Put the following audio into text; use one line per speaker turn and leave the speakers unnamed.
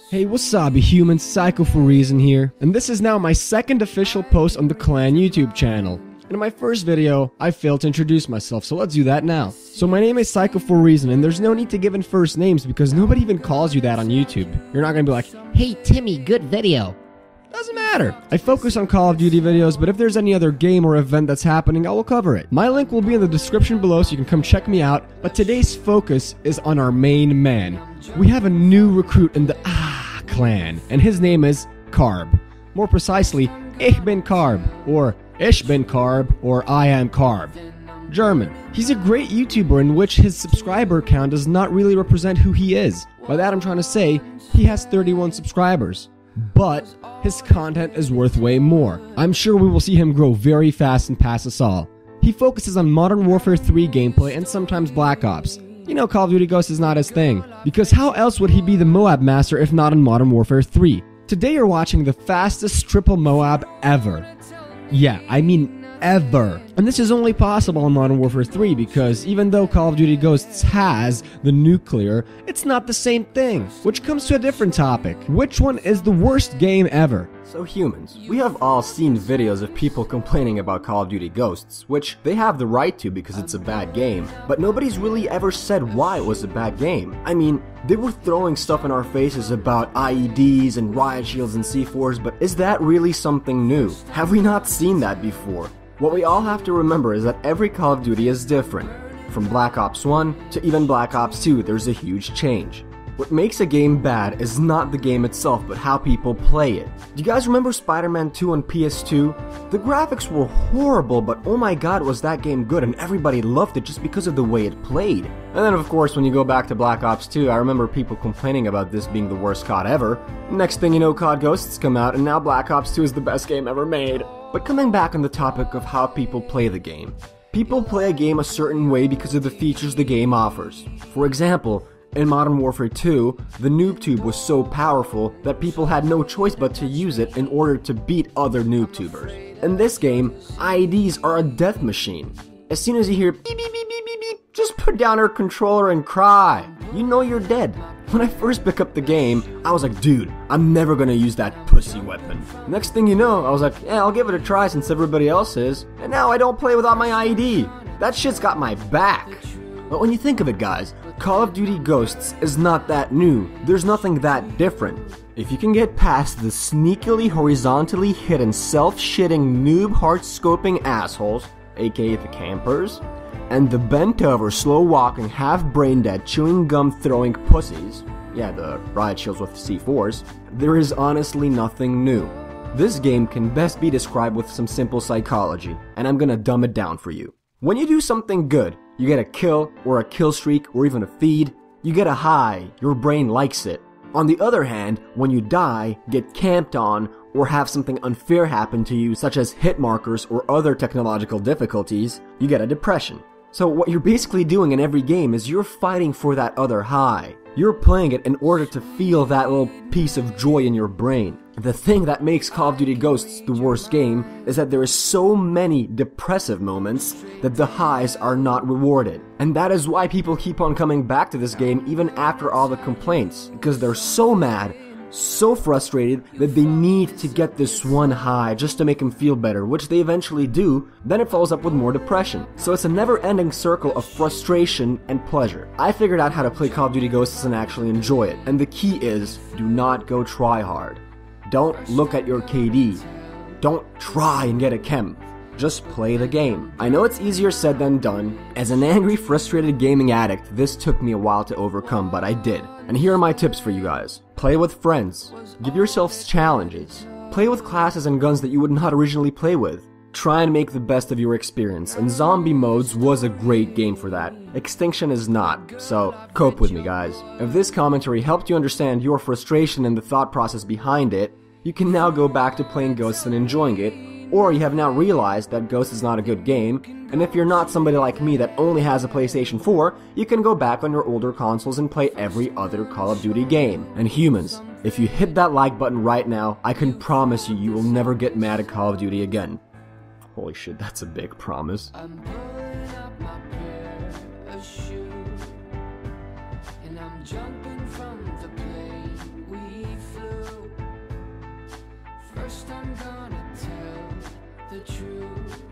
Hey, wasabi humans, Psycho for Reason here, and this is now my second official post on the Clan YouTube channel. In my first video, I failed to introduce myself, so let's do that now. So my name is Psycho for Reason, and there's no need to give in first names because nobody even calls you that on YouTube. You're not gonna be like,
"Hey Timmy, good video."
doesn't matter. I focus on Call of Duty videos, but if there's any other game or event that's happening, I will cover it. My link will be in the description below so you can come check me out, but today's focus is on our main man. We have a new recruit in the AAH clan, and his name is Carb. More precisely, Ich bin Carb, or Ich bin Carb, or I am Carb. German. He's a great YouTuber in which his subscriber count does not really represent who he is. By that I'm trying to say, he has 31 subscribers. But his content is worth way more. I'm sure we will see him grow very fast and pass us all. He focuses on Modern Warfare 3 gameplay and sometimes Black Ops. You know, Call of Duty Ghosts is not his thing. Because how else would he be the Moab master if not in Modern Warfare 3? Today you're watching the fastest triple Moab ever. Yeah, I mean ever. And this is only possible in Modern Warfare 3 because even though Call of Duty Ghosts has the nuclear, it's not the same thing. Which comes to a different topic. Which one is the worst game ever?
So humans, we have all seen videos of people complaining about Call of Duty Ghosts, which they have the right to because it's a bad game, but nobody's really ever said why it was a bad game. I mean, they were throwing stuff in our faces about IEDs and riot shields and C4s, but is that really something new? Have we not seen that before? What we all have to remember is that every Call of Duty is different. From Black Ops 1 to even Black Ops 2, there's a huge change. What makes a game bad is not the game itself, but how people play it. Do you guys remember Spider-Man 2 on PS2? The graphics were horrible, but oh my god was that game good, and everybody loved it just because of the way it played. And then of course when you go back to Black Ops 2, I remember people complaining about this being the worst COD ever. Next thing you know, COD Ghosts come out, and now Black Ops 2 is the best game ever made. But coming back on the topic of how people play the game. People play a game a certain way because of the features the game offers. For example, in Modern Warfare 2, the noob tube was so powerful that people had no choice but to use it in order to beat other noob tubers. In this game, IEDs are a death machine. As soon as you hear beep beep beep beep beep beep, just put down your controller and cry. You know you're dead. When I first picked up the game, I was like, dude, I'm never gonna use that pussy weapon. Next thing you know, I was like, yeah, I'll give it a try since everybody else is. And now I don't play without my IED. That shit's got my back. But when you think of it, guys, Call of Duty Ghosts is not that new. There's nothing that different. If you can get past the sneakily horizontally hidden self-shitting noob heart-scoping assholes, aka the campers, and the bent-over, slow-walking, half-brain-dead, chewing gum-throwing pussies, yeah, the riot shields with C4s, there is honestly nothing new. This game can best be described with some simple psychology, and I'm gonna dumb it down for you. When you do something good, you get a kill, or a kill streak, or even a feed, you get a high, your brain likes it. On the other hand, when you die, get camped on, or have something unfair happen to you, such as hit markers or other technological difficulties, you get a depression. So what you're basically doing in every game is you're fighting for that other high. You're playing it in order to feel that little piece of joy in your brain. The thing that makes Call of Duty Ghosts the worst game is that there is so many depressive moments that the highs are not rewarded. And that is why people keep on coming back to this game even after all the complaints, because they're so mad, so frustrated that they need to get this one high just to make them feel better, which they eventually do, then it follows up with more depression. So it's a never-ending circle of frustration and pleasure. I figured out how to play Call of Duty Ghosts and actually enjoy it, and the key is, do not go try hard. Don't look at your KD. Don't try and get a chem. Just play the game. I know it's easier said than done. As an angry, frustrated gaming addict, this took me a while to overcome, but I did. And here are my tips for you guys. Play with friends. Give yourselves challenges. Play with classes and guns that you would not originally play with. Try and make the best of your experience, and Zombie Modes was a great game for that. Extinction is not, so cope with me, guys. If this commentary helped you understand your frustration and the thought process behind it, you can now go back to playing Ghosts and enjoying it, or you have now realized that Ghost is not a good game, and if you're not somebody like me that only has a PlayStation 4, you can go back on your older consoles and play every other Call of Duty game. And humans, if you hit that like button right now, I can promise you, you will never get mad at Call of Duty again. Holy shit, that's a big promise.
I'm pulling up my pair of shoes, and I'm jumping from the plane we the truth.